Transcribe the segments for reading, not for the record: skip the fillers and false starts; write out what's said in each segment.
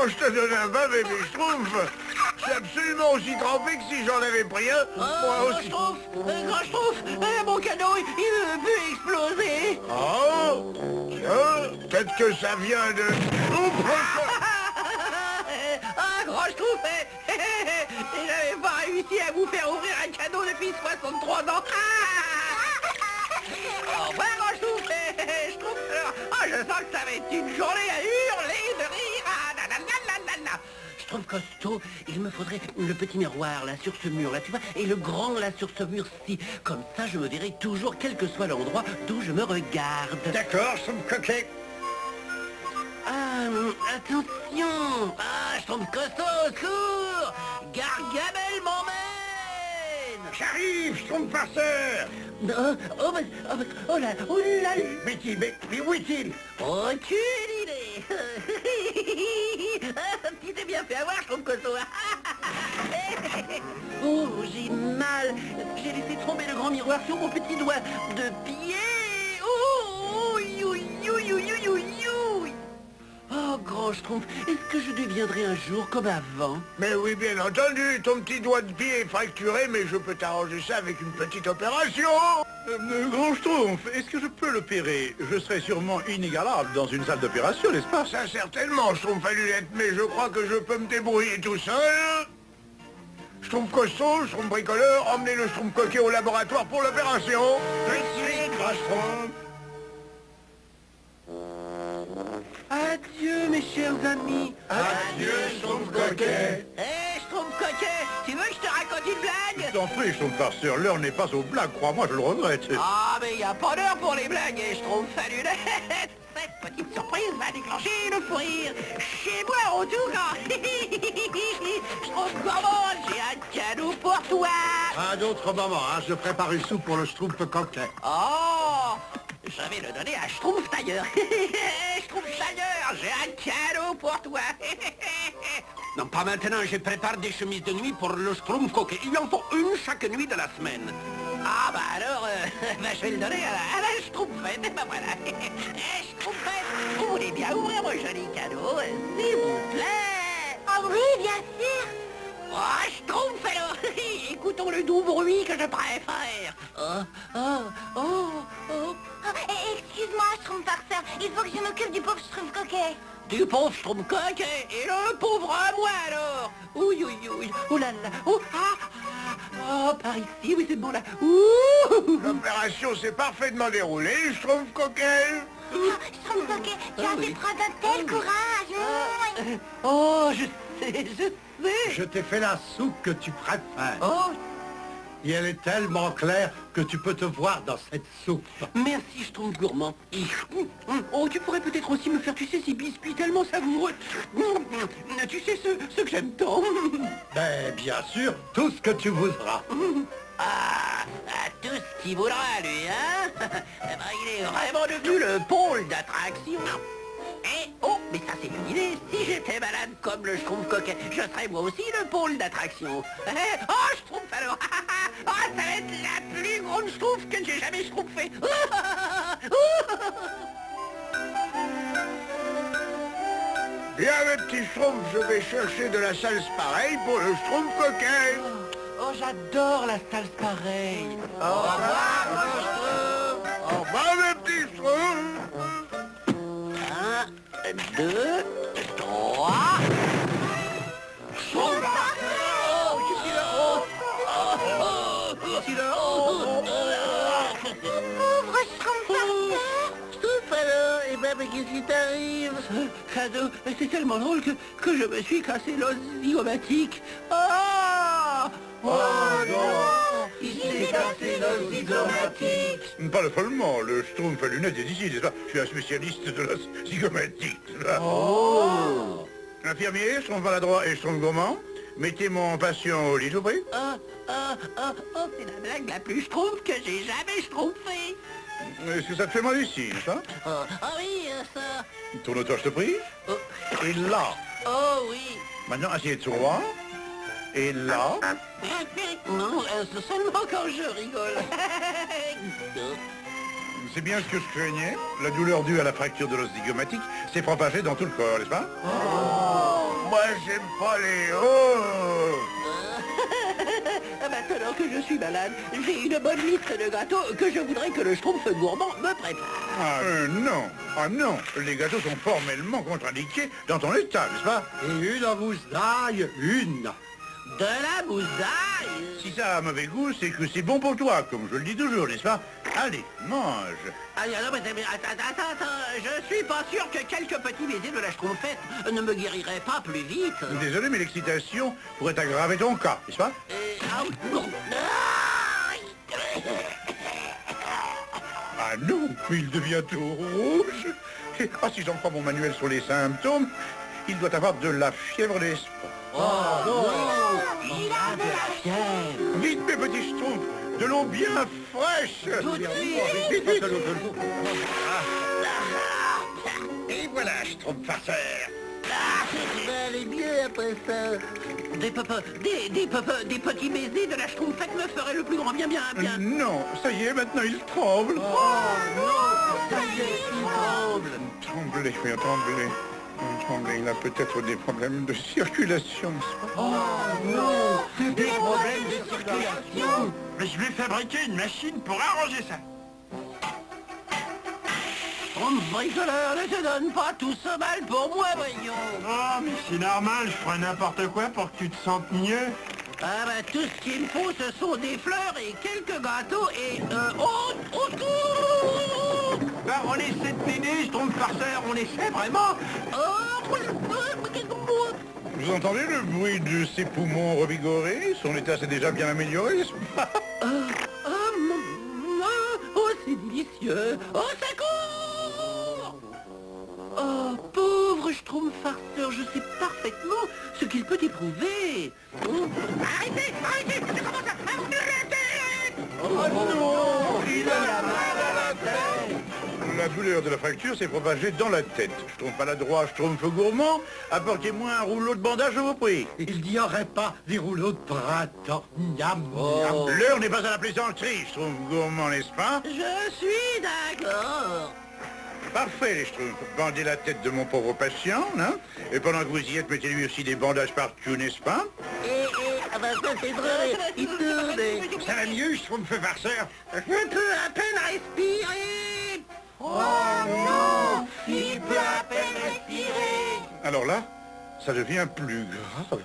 je te donne un bain, bébé Schtroumpf. Je suis absolument aussi trempé que si j'en avais pris un. Moi aussi. Grand Schtroumpf, mon cadeau, il peut exploser. Oh, tiens, peut-être que ça vient de... Grand Schtroumpf, il n'avait pas réussi à vous faire ouvrir un cadeau depuis 63 ans. Au revoir, Grand Schtroumpf, je sens que ça va être une journée à hurler de rire. Je trouve costaud, il me faudrait le petit miroir là sur ce mur là, tu vois, et le grand là sur ce mur-ci. Comme ça, je me verrai toujours, quel que soit l'endroit d'où je me regarde. D'accord, je me coquet. Attention. Je tombe costaud, au secours. Gargamel m'emmène. J'arrive, je tombe farceur. Oh là. Mais où est-il? Aucune idée. Tu t'es bien fait avoir, je trouve costaud. Oh, j'ai mal. J'ai laissé tomber le grand miroir sur mon petit doigt de pied. Oh, Oh, Grand Schtroumpf, est-ce que je deviendrai un jour comme avant? Mais oui, bien entendu, ton petit doigt de pied est fracturé, mais je peux t'arranger ça avec une petite opération. Grand Schtroumpf, est-ce que je peux l'opérer? Je serai sûrement inégalable dans une salle d'opération, n'est-ce pas? Ça certainement, Schtroumpf à lunettes, mais je crois que je peux me débrouiller tout seul. Schtroumpf costaud, Schtroumpf bricoleur, emmenez le Schtroumpf coquet au laboratoire pour l'opération. Je suis Grand Schtroumpf. Adieu, mes chers amis. Adieu, Schtroumpf coquet. Hé, Schtroumpf coquet, tu veux que je te raconte une blague? Je t'en prie, Schtroumpf farceur, l'heure n'est pas aux blagues, crois-moi, je le regrette. Ah, mais y a pas d'heure pour les blagues, et Schtroumpf à lunettes. Cette petite surprise va déclencher le fou rire chez moi, en tout cas. Schtroumpf gourmand, j'ai un cadeau pour toi. À d'autres moments, je prépare une soupe pour le Schtroumpf coquet. Oh, je vais le donner à Schtroumpf tailleur. Schtroumpf tailleur, j'ai un cadeau pour toi. Non, pas maintenant, je prépare des chemises de nuit pour le Schtroumpf coquet. Il en faut une chaque nuit de la semaine. Ah bah alors, je vais le donner à la Schtroumpfette. Et bah voilà. Schtroumpfette, vous voulez bien ouvrir mon joli cadeau, s'il vous plaît? Ah oui, bien sûr. Oh, Schtroumpf alors. Écoutons le doux bruit que je préfère. Excuse-moi, Schtroumpf farceur, il faut que je m'occupe du pauvre Schtroumpf coquet. Du pauvre Schtroumpf coquet et le pauvre à moi alors. Oui. Oh là là. Oh, par ici, oui c'est bon là. Ouh. L'opération s'est parfaitement déroulée, Schtroumpf coquet. Schtroumpf coquet, tu as fait preuve d'un tel courage. Oh, je sais. Je t'ai fait la soupe que tu préfères. Oh, Et elle est tellement claire que tu peux te voir dans cette soupe. merci Schtroumpf gourmand. Oh, tu pourrais peut-être aussi me faire, tu sais, ces biscuits tellement savoureux. Tu sais, ceux que j'aime tant. Ben, bien sûr, tout ce que tu voudras. À tout ce qu'il voudra, lui, hein. Eh ben, il est vraiment devenu le pôle d'attraction. Et, oh, mais ça c'est une idée. Si j'étais malade comme le Schtroumpf coquet, je serais moi aussi le pôle d'attraction. Oh, Schtroumpf alors. Oh, ça va être la plus grande Schtroumpf que j'ai jamais schtroumpfée. Bien, mes petits Schtroumpfs, je vais chercher de la salse pareille pour le Schtroumpf coquet. Oh, j'adore la salse pareille. Au revoir, mon Schtroumpf. Au revoir, mes petits Schtroumpfs. 1, 2, 3. Schtroumpf! Oh, je suis là. Je suis là. Pauvre Schtroumpf farceur. Schtroumpf alors, mais qu'est-ce qui t'arrive? Cadeau, c'est tellement drôle que je me suis cassé l'os zygomatique. Oh non! Il s'est cassé l'os zygomatique. Pas le follement, le Schtroumpf à lunettes est ici, n'est-ce pas? Je suis un spécialiste de la zygomatique. Oh! Infirmier, Schtroumpf maladroit et Schtroumpf gourmand, mettez mon patient au lit, je vous prie. C'est la blague la plus schtroumpf que j'ai jamais schtroumpfée. Est-ce que ça te fait mal ici, n'est-ce pas? Oui, ça. Tourne-toi, je te prie. Et là. Oh oui. Maintenant, assieds-toi. Et là. Non, c'est seulement quand je rigole. C'est bien ce que je craignais. La douleur due à la fracture de l'os zygomatique s'est propagée dans tout le corps, n'est-ce pas? Moi, j'aime pas les hauts. Maintenant que je suis malade, j'ai une bonne liste de gâteaux que je voudrais que le Schtroumpf gourmand me prépare. Non. Ah non, les gâteaux sont formellement contre-indiqués dans ton état, n'est-ce pas? Et une en mousse d'ail, une. De la mousse d'ail. Si ça a mauvais goût, c'est que c'est bon pour toi, comme je le dis toujours, n'est-ce pas? Allez, mange. Ah, non, mais attends, je suis pas sûr que quelques petits baisers de la Schtroumpfette ne me guériraient pas plus vite. Désolé, mais l'excitation pourrait aggraver ton cas, n'est-ce pas? Ah non, mais il devient tout rouge. Ah, si j'en prends mon manuel sur les symptômes, il doit avoir de la fièvre, n'est-ce pas? Oh non, il a de la fièvre. Vite, mes petits schtroumpfs, de l'eau bien fraîche. Tout de suite. Vite, vite, de l'eau. Et voilà, Schtroumpf farceur. Allez bien après ça. Des petits baisers de la Schtroumpfette me feraient le plus grand bien. Non, ça y est, maintenant il tremble. Ça y est, il tremble. Tremblez, oui, tremblez. Tremblez, il a peut-être des problèmes de circulation, n'est-ce pas? Des problèmes de circulation. Mais je vais fabriquer une machine pour arranger ça. Schtroumpf bricoleur, ne te donne pas tout ce mal pour moi, voyons. Oh, mais c'est normal, je ferai n'importe quoi pour que tu te sentes mieux. Ah bah tout ce qu'il me faut, ce sont des fleurs et quelques gâteaux et... au secours. Bah, on essaie de t'aider, je trompe farceur, on essaie vraiment. Vous entendez le bruit de ses poumons revigorés? Son état s'est déjà bien amélioré, n'est-ce pas? Oh, c'est délicieux. Au secours. Oh, pauvre Schtroumpf farceur, je sais parfaitement ce qu'il peut éprouver. Arrêtez, je commence à arrêter. Oh non, il a mal à la tête. La douleur de la fracture s'est propagée dans la tête. Schtroumpf maladroit, Schtroumpf gourmand, apportez-moi un rouleau de bandage, je vous prie. Il n'y aurait pas des rouleaux de printemps. Miam, miam. L'heure n'est pas à la plaisanterie, Schtroumpf gourmand, n'est-ce pas? Je suis d'accord. Parfait, les Schtroumpfs. Bandez la tête de mon pauvre patient, hein? Et pendant que vous y êtes, mettez-lui aussi des bandages partout, n'est-ce pas? Ah bah ça c'est drôle, il tourne. Ça va mieux, Schtroumpf farceur? Je peux à peine respirer. Oh non, il peut à peine respirer. Alors là, ça devient plus grave.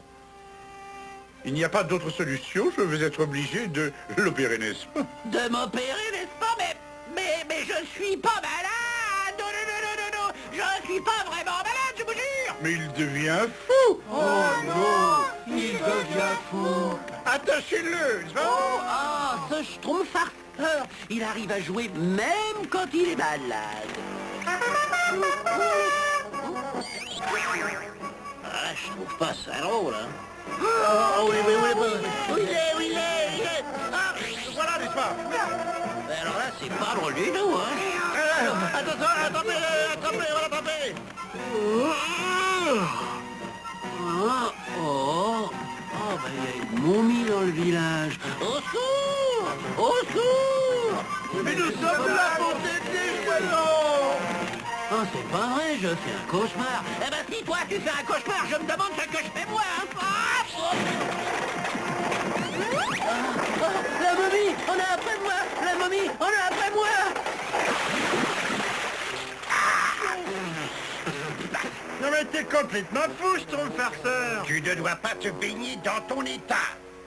Il n'y a pas d'autre solution, je vais être obligé de l'opérer, n'est-ce pas? De m'opérer, n'est-ce pas? Mais je suis pas malade. Non, je suis pas vraiment malade, je vous jure. Mais il devient fou! Oh non, il devient fou. Attachez-le, n'est-ce pas? Ce Schtroumpf farceur, il arrive à jouer même quand il est malade. Ah, je trouve pas ça drôle, hein. Oui, où il est. Ah, Voilà, n'est-ce pas? ben alors là, c'est pas drôle du tout, hein. Attention, attrapez, on va l'attraper! Ben il y a une momie dans le village. Au secours! Au secours! Mais nous sommes là pour t'aider, Joëlon! Oh, c'est pas vrai, je fais un cauchemar. Eh ben, si toi tu fais un cauchemar, je me demande ce que je fais moi, hein. La momie, on est après moi. La momie, on est après moi. Non mais t'es complètement fou, Schtroumpf farceur! Tu ne dois pas te baigner dans ton état.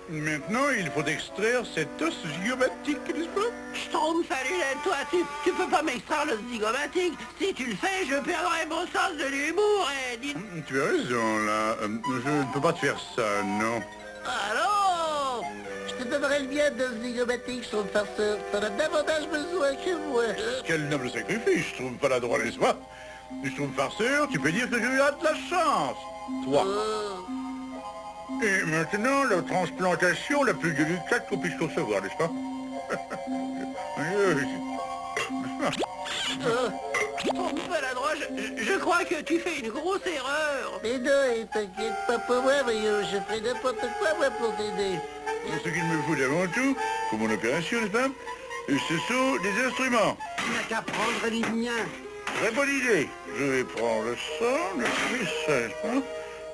Maintenant, il faut extraire cet os zygomatique, n'est-ce pas? Schtroumpf, allez, toi, tu peux pas m'extraire le zygomatique. Si tu le fais, je perdrai mon sens de l'humour et dis... Tu as raison, là. Je ne peux pas te faire ça, non. Allô? Je te donnerai le bien de zygomatique, Schtroumpf farceur. T'en as davantage besoin que moi. Quel noble sacrifice, je trouve pas la droite, n'est-ce pas? Je trouve farceur, tu peux dire que j'ai eu de la chance. Toi. Et maintenant, la transplantation la plus délicate qu'on puisse recevoir, n'est-ce pas? Schtroumpf maladroit, je crois que tu fais une grosse erreur. Mais non, t'inquiète pas pour moi, voyons, je fais n'importe quoi, moi, pour t'aider. Ce qu'il me faut d'avant tout, pour mon opération, n'est-ce pas? Ce sont des instruments. Tu n'as qu'à prendre les miens. Très bonne idée. Je vais prendre ça, le vis, n'est-ce pas?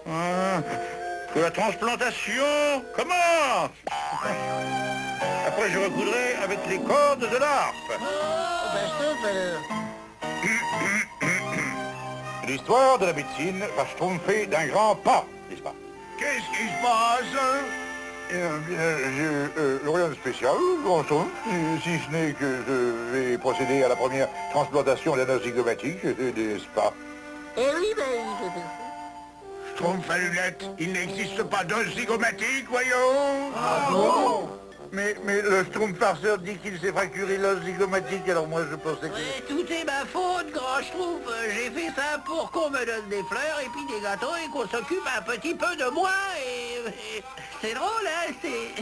Ah, que la transplantation commence. Après, je recoudrai avec les cordes de l'harpe. L'histoire de la médecine va schtroumpfer d'un grand pas, n'est-ce pas? Qu'est-ce qui se passe? Rien de spécial, grand chose, si ce n'est que je vais procéder à la première transplantation d'un os zygomatique, n'est-ce pas? Schtroumpf à lunettes, il n'existe pas d'os zygomatique, voyons. Ah bon? Mais le Schtroumpf farceur dit qu'il s'est fracturé l'os zygomatique, alors moi je pensais que... Ouais, tout est ma faute, grand Schtroumpf. J'ai fait ça pour qu'on me donne des fleurs et puis des gâteaux et qu'on s'occupe un petit peu de moi. Et c'est drôle, hein, c'est...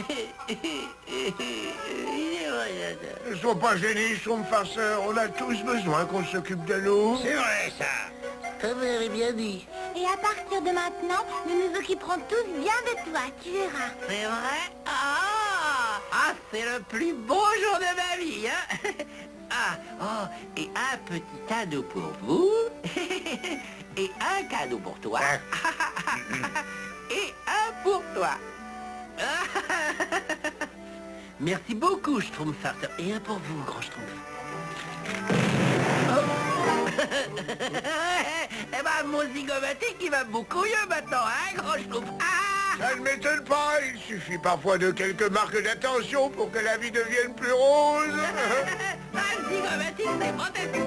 Ne sois pas gêné, Schtroumpf farceur. On a tous besoin qu'on s'occupe de nous. C'est vrai, ça. Comme elle est bien dit. Et à partir de maintenant, nous nous occuperons tous bien de toi, tu verras. C'est vrai? Ah, c'est le plus beau jour de ma vie, hein? Et un petit cadeau pour vous. Et un cadeau pour toi. Et un pour toi. Merci beaucoup, Schtroumpf farceur. Et un pour vous, grand Schtroumpf. Eh ben, mon zygomatique, il va beaucoup mieux maintenant, hein, grand Schtroumpf. Ça ne m'étonne pas, il suffit parfois de quelques marques d'attention pour que la vie devienne plus rose. Le zygomatique, c'est fantastique.